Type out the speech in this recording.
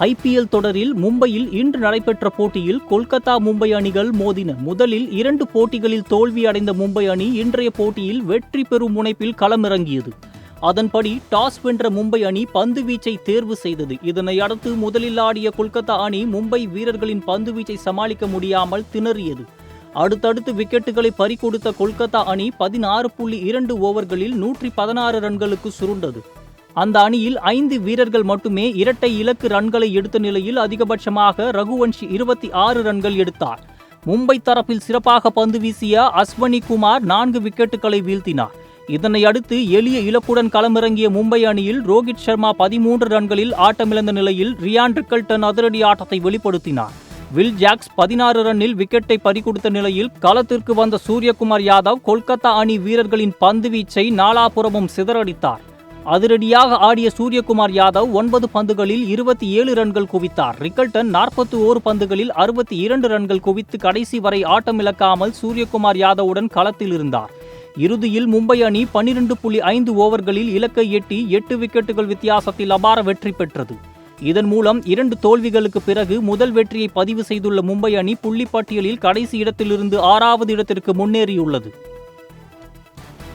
IPL தொடரில் மும்பையில் இன்று நடைபெற்ற போட்டியில் கொல்கத்தா மும்பை அணிகள் மோதின. முதலில் 2 போட்டிகளில் தோல்வியடைந்த மும்பை அணி இன்றைய போட்டியில் வெற்றி பெறும் முனைப்பில் களமிறங்கியது. அதன்படி டாஸ் வென்ற மும்பை அணி பந்து வீச்சை தேர்வு செய்தது. இதனை அடுத்து முதலில் ஆடிய கொல்கத்தா அணி மும்பை வீரர்களின் பந்து வீச்சை சமாளிக்க முடியாமல் திணறியது. அடுத்தடுத்து விக்கெட்டுகளை பறிகொடுத்த கொல்கத்தா அணி 16.2 ஓவர்களில் 116 ரன்களுக்கு சுருண்டது. அந்த அணியில் 5 வீரர்கள் மட்டுமே இரட்டை இலக்கு ரன்களை எடுத்த நிலையில் அதிகபட்சமாக ரகுவன்ஷி 26 ரன்கள் எடுத்தார். மும்பை தரப்பில் சிறப்பாக பந்து வீசிய அஸ்வனி குமார் 4 விக்கெட்டுகளை வீழ்த்தினார். இதனை அடுத்து எளிய இலக்குடன் களமிறங்கிய மும்பை அணியில் ரோஹித் சர்மா 13 ரன்களில் ஆட்டமிழந்த நிலையில் ரியான் ரிக்கல்டன் அதிரடி ஆட்டத்தை வெளிப்படுத்தினார். வில் ஜாக்ஸ் 16 ரன்னில் விக்கெட்டை பறிகொடுத்த நிலையில் களத்திற்கு வந்த சூரியகுமார் யாதவ் கொல்கத்தா அணி வீரர்களின் பந்து வீச்சை நாலாபுறமும் சிதறடித்தார். அதிரடியாக ஆடிய சூரியகுமார் யாதவ் 9 பந்துகளில் 27 ரன்கள் குவித்தார். ரிக்கல்டன் 41 பந்துகளில் 62 ரன்கள் குவித்து கடைசி வரை ஆட்டமிழக்காமல் சூரியகுமார் யாதவுடன் களத்தில் இருந்தார். இறுதியில் மும்பை அணி 12.5 ஓவர்களில் இலக்கை எட்டி 8 விக்கெட்டுகள் வித்தியாசத்தில் அபார வெற்றி பெற்றது. இதன் மூலம் 2 தோல்விகளுக்கு பிறகு முதல் வெற்றியை பதிவு செய்துள்ள மும்பை அணி புள்ளிப்பட்டியலில் கடைசி இடத்திலிருந்து 6வது இடத்திற்கு முன்னேறியுள்ளது.